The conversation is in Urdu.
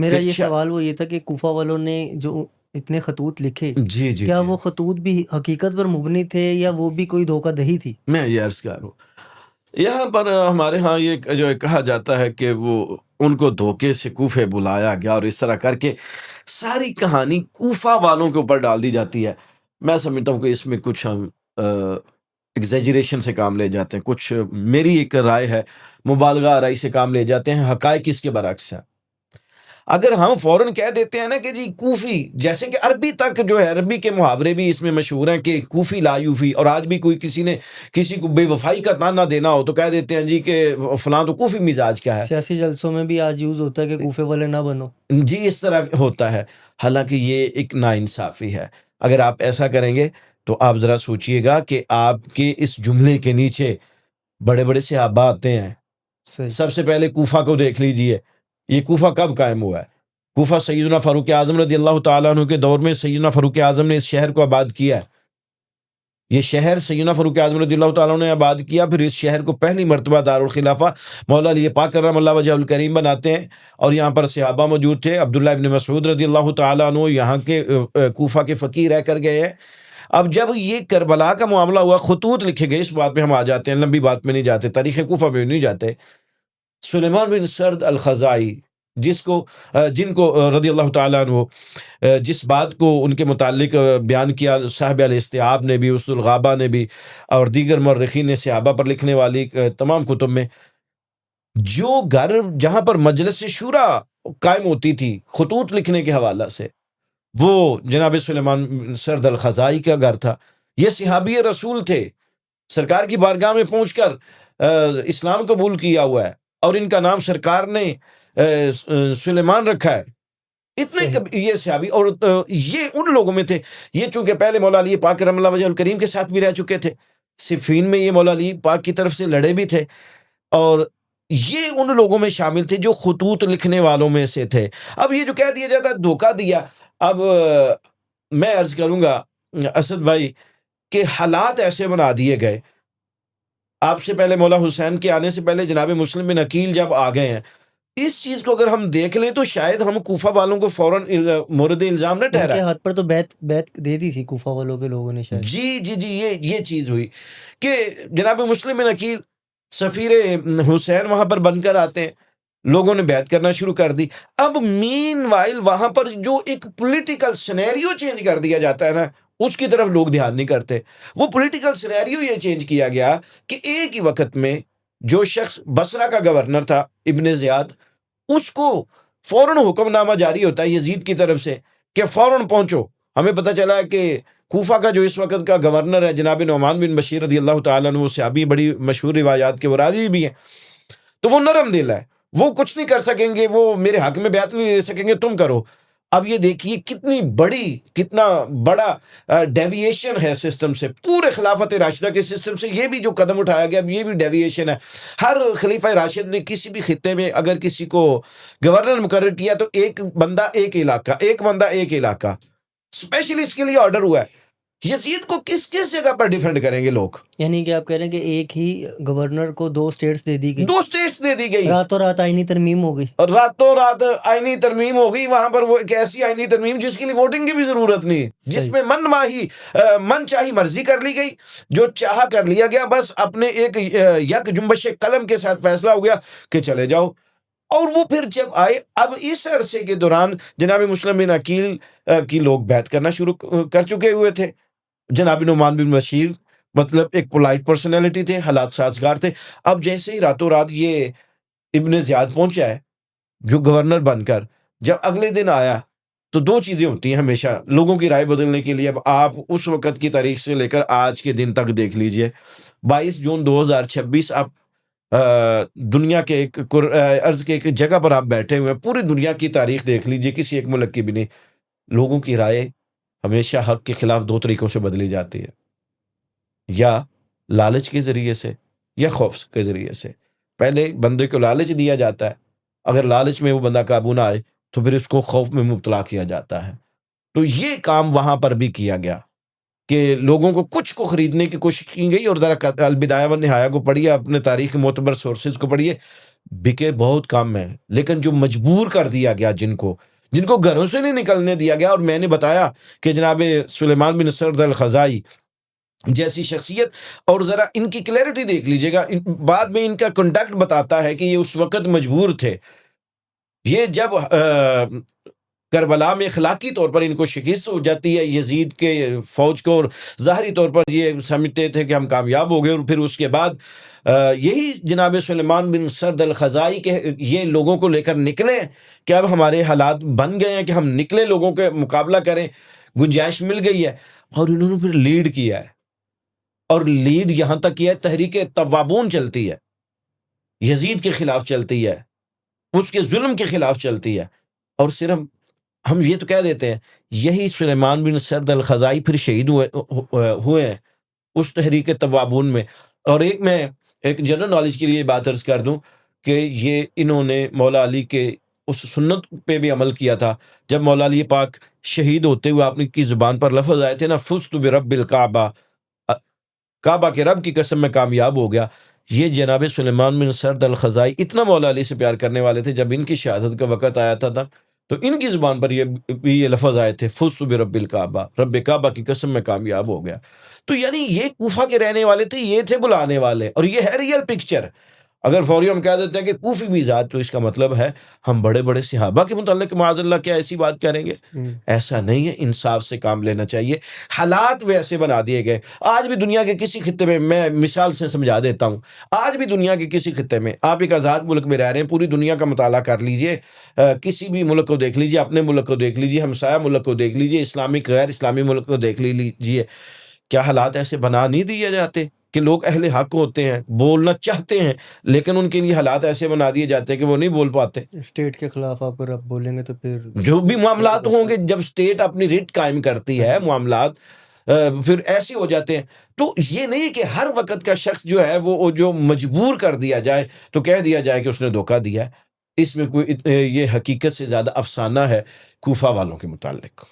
میرا کہ یہ سوال وہ یہ تھا کہ کوفہ والوں نے جو اتنے خطوط لکھے، جی جی کیا جی وہ خطوط بھی حقیقت پر مبنی تھے یا وہ بھی کوئی دھوکہ دہی تھی؟ میں یہ عرض کر رہا ہوں، یہاں پر ہمارے ہاں یہ جو کہا جاتا ہے کہ وہ ان کو دھوکے سے کوفے بلایا گیا اور اس طرح کر کے ساری کہانی کوفہ والوں کے اوپر ڈال دی جاتی ہے۔ میں سمجھتا ہوں کہ اس میں کچھ ہم ایگزیجریشن سے کام لے جاتے ہیں، کچھ میری ایک رائے ہے، مبالغہ آرائی سے کام لے جاتے ہیں، حقائق اس کے برعکس ہے۔ اگر ہم فوراً کہہ دیتے ہیں نا کہ جی کوفی، جیسے کہ عربی تک جو ہے، عربی کے محاورے بھی اس میں مشہور ہیں کہ کوفی لا یوفی، اور آج بھی کوئی کسی نے کسی کو بے وفائی کا تانا دینا ہو تو کہہ دیتے ہیں جی کہ فلاں تو کوفی مزاج کا ہے۔ سیاسی جلسوں میں بھی آج یوز ہوتا ہے کہ کوفے والے نہ بنو۔ جی اس طرح ہوتا ہے، حالانکہ یہ ایک ناانصافی ہے۔ اگر آپ ایسا کریں گے تو آپ ذرا سوچئے گا کہ آپ کے اس جملے کے نیچے بڑے بڑے صحابہ آتے ہیں۔ صحیح۔ سب سے پہلے کوفہ کو دیکھ لیجئے، یہ کوفہ کب قائم ہوا ہے؟ کوفہ سیدنا فاروق اعظم رضی اللہ تعالیٰ عنہ کے دور میں سیدنا فاروق اعظم نے اس شہر کو آباد کیا ہے۔ یہ شہر سیدنا فاروق اعظم رضی اللہ تعالیٰ عنہ نے آباد کیا، پھر اس شہر کو پہلی مرتبہ دارالخلافہ مولا علی پاک کرم اللہ وجہہ الکریم بناتے ہیں، اور یہاں پر صحابہ موجود تھے۔ عبداللہ ابن مسعود رضی اللہ تعالیٰ عنہ یہاں کے کوفہ کے فقیر رہ کر گئے ہیں۔ اب جب یہ کربلا کا معاملہ ہوا، خطوط لکھے گئے، اس بات پہ ہم آ جاتے ہیں، لمبی بات میں نہیں جاتے، تاریخ کوفہ میں نہیں جاتے۔ سلیمان بن سرد الخزائی، جن کو رضی اللہ تعالیٰ عنہ، جس بات کو ان کے متعلق بیان کیا صاحب الاستیعاب نے بھی، اسد الغابہ نے بھی، اور دیگر مورخین نے صحابہ پر لکھنے والی تمام کتب میں، جو گھر جہاں پر مجلس شورا قائم ہوتی تھی خطوط لکھنے کے حوالہ سے، وہ جناب سلیمان سرد الخزائی کا گھر تھا۔ یہ صحابی رسول تھے، سرکار کی بارگاہ میں پہنچ کر اسلام قبول کیا ہوا ہے، اور ان کا نام سرکار نے سلیمان رکھا ہے۔ اتنے یہ صحابی، اور یہ ان لوگوں میں تھے، یہ چونکہ پہلے مولا علی پاک کرم اللہ وجہ الکریم کے ساتھ بھی رہ چکے تھے، صفین میں یہ مولا علی پاک کی طرف سے لڑے بھی تھے، اور یہ ان لوگوں میں شامل تھے جو خطوط لکھنے والوں میں سے تھے۔ اب یہ جو کہہ دیا جاتا ہے دھوکہ دیا، اب میں عرض کروں گا اسد بھائی کہ حالات ایسے بنا دیے گئے، آپ سے پہلے مولا حسین کے آنے سے پہلے جناب مسلم بن عقیل جب آ گئے ہیں، اس چیز کو اگر ہم دیکھ لیں تو شاید ہم کوفہ والوں کو فوراً مورد الزام نہ ان کے ٹھہرائیں۔ ہاتھ پر تو بیعت دے دی تھی کوفہ والوں کے لوگوں نے شاید۔ جی جی جی، یہ چیز ہوئی کہ جناب مسلم بن عقیل سفیر حسین وہاں پر بن کر آتے ہیں، لوگوں نے بیعت کرنا شروع کر دی۔ اب مین وائل وہاں پر جو ایک پولیٹیکل سینیریو چینج کر دیا جاتا ہے نا، اس کی طرف لوگ دھیان نہیں کرتے۔ وہ پولیٹیکل سینیریو یہ چینج کیا گیا کہ ایک ہی وقت میں جو شخص بصرہ کا گورنر تھا ابن زیاد، اس کو فوراً حکم نامہ جاری ہوتا ہے یزید کی طرف سے کہ فوراً پہنچو۔ ہمیں پتہ چلا کہ کوفہ کا جو اس وقت کا گورنر ہے جناب نعمان بن بشیر رضی اللہ تعالیٰ عنہ، سے ابھی بڑی مشہور روایات کے وہ راوی بھی ہیں، تو وہ نرم دل ہے، وہ کچھ نہیں کر سکیں گے، وہ میرے حق میں بیعت نہیں دے سکیں گے، تم کرو۔ اب یہ دیکھیے کتنا بڑا ڈیویشن ہے سسٹم سے، پورے خلافت راشدہ کے سسٹم سے یہ بھی جو قدم اٹھایا گیا، یہ بھی ڈیویشن ہے۔ ہر خلیفہ راشد نے کسی بھی خطے میں اگر کسی کو گورنر مقرر کیا تو ایک بندہ ایک علاقہ اسپیشلی اس کے لیے آرڈر ہوا ہے۔ یزید کو کس جگہ پر ڈیفینڈ کریں گے لوگ؟ یعنی کہ آپ کہہ رہے ہیں کہ ایک ہی گورنر کو 2 اسٹیٹس دے دی گئی، راتوں رات آئینی ترمیم ہو گئی، اور راتوں رات آئینی ترمیم ہو گئی وہاں پر، وہ ایک ایسی آئینی ترمیم جس کے لیے ووٹنگ کی بھی ضرورت نہیں، جس میں من چاہی مرضی کر لی گئی، جو چاہا کر لیا گیا، بس اپنے ایک یک جنبش قلم کے ساتھ فیصلہ ہو گیا کہ چلے جاؤ۔ اور وہ پھر جب آئے، اب اس عرصے کے دوران جناب مسلم بن عقیل کی لوگ بیعت کرنا شروع کر چکے ہوئے تھے۔ جناب نعمان بن بشیر مطلب ایک پولائٹ پرسنالٹی تھے، حالات سازگار تھے۔ اب جیسے ہی راتوں رات یہ ابن زیاد پہنچا ہے جو گورنر بن کر، جب اگلے دن آیا تو 2 چیزیں ہوتی ہیں ہمیشہ لوگوں کی رائے بدلنے کے لیے۔ اب آپ اس وقت کی تاریخ سے لے کر آج کے دن تک دیکھ لیجئے، 22 جون 2026، آپ دنیا کے عرض کے ایک جگہ پر آپ بیٹھے ہوئے ہیں، پوری دنیا کی تاریخ دیکھ لیجئے، کسی ایک ملک کی بھی نہیں، لوگوں کی رائے ہمیشہ حق کے خلاف 2 طریقوں سے بدلی جاتی ہے، یا لالچ کے ذریعے سے یا خوف کے ذریعے سے۔ پہلے بندے کو لالچ دیا جاتا ہے، اگر لالچ میں وہ بندہ قابو نہ آئے تو پھر اس کو خوف میں مبتلا کیا جاتا ہے۔ تو یہ کام وہاں پر بھی کیا گیا کہ لوگوں کو کچھ کو خریدنے کی کوشش کی گئی، اور ذرا البدایہ والنہایہ کو پڑھیے، اپنے تاریخ معتبر سورسز کو پڑھیے، بکے بہت کم ہیں، لیکن جو مجبور کر دیا گیا، جن کو گھروں سے نہیں نکلنے دیا گیا. اور میں نے بتایا کہ جناب سلیمان بن سرد الخزائی جیسی شخصیت، اور ذرا ان کی کلیئرٹی دیکھ لیجئے گا، بعد میں ان کا کنڈکٹ بتاتا ہے کہ یہ اس وقت مجبور تھے. یہ جب کربلا میں اخلاقی طور پر ان کو شکست ہو جاتی ہے یزید کے فوج کو، اور ظاہری طور پر یہ سمجھتے تھے کہ ہم کامیاب ہو گئے، اور پھر اس کے بعد یہی جناب سلیمان بن سرد الخزائی کے یہ لوگوں کو لے کر نکلے کہ اب ہمارے حالات بن گئے ہیں کہ ہم نکلے، لوگوں کے مقابلہ کریں، گنجائش مل گئی ہے. اور انہوں نے پھر لیڈ کیا ہے، اور لیڈ یہاں تک کیا ہے تحریک توابون چلتی ہے، یزید کے خلاف چلتی ہے، اس کے ظلم کے خلاف چلتی ہے. اور صرف ہم یہ تو کہہ دیتے ہیں یہی سلیمان بن سرد الخزائی پھر شہید ہوئے ہیں اس تحریک توابون میں. اور میں ایک جنرل نالج کے لیے بات عرض کر دوں کہ یہ انہوں نے مولا علی کے اس سنت پہ بھی عمل کیا تھا. جب مولا علی پاک شہید ہوتے ہوئے آپ کی زبان پر لفظ آئے تھے نا، فزت برب الکعبہ، کعبہ کے رب کی قسم میں کامیاب ہو گیا. یہ جناب سلیمان بن سرد الخزائی اتنا مولا علی سے پیار کرنے والے تھے، جب ان کی شہادت کا وقت آیا تھا تو ان کی زبان پر یہ لفظ آئے تھے، فزت برب الکعبہ، رب کعبہ کی قسم میں کامیاب ہو گیا. تو یعنی یہ کوفہ کے رہنے والے تھے، یہ تھے بلانے والے، اور یہ ہے ریئل پکچر. اگر فوری ہم کہہ دیتے ہیں کہ کوفی بھی ذات، تو اس کا مطلب ہے ہم بڑے بڑے صحابہ کے متعلق معاذ اللہ کیا ایسی بات کریں گے؟ ایسا نہیں ہے. انصاف سے کام لینا چاہیے. حالات ویسے بنا دیے گئے. آج بھی دنیا کے کسی خطے میں، میں مثال سے سمجھا دیتا ہوں، آج بھی دنیا کے کسی خطے میں، آپ ایک آزاد ملک میں رہ رہے ہیں، پوری دنیا کا مطالعہ کر لیجئے، کسی بھی ملک کو دیکھ لیجئے، اپنے ملک کو دیکھ لیجئے، ہمسایہ ملک کو دیکھ لیجئے، اسلامک غیر اسلامی ملک کو دیکھ لیجئے. کیا حالات ایسے بنا نہیں دیے جاتے کہ لوگ اہل حق ہوتے ہیں، بولنا چاہتے ہیں، لیکن ان کے لیے حالات ایسے بنا دیے جاتے ہیں کہ وہ نہیں بول پاتے. اسٹیٹ کے خلاف آپ اگر بولیں گے تو پھر جو بھی معاملات ہوں گے، جب اسٹیٹ اپنی ریٹ قائم کرتی ہے، معاملات پھر ایسے ہو جاتے ہیں. تو یہ نہیں کہ ہر وقت کا شخص جو ہے وہ جو مجبور کر دیا جائے تو کہہ دیا جائے کہ اس نے دھوکہ دیا ہے. اس میں کوئی یہ حقیقت سے زیادہ افسانہ ہے کوفہ والوں کے متعلق.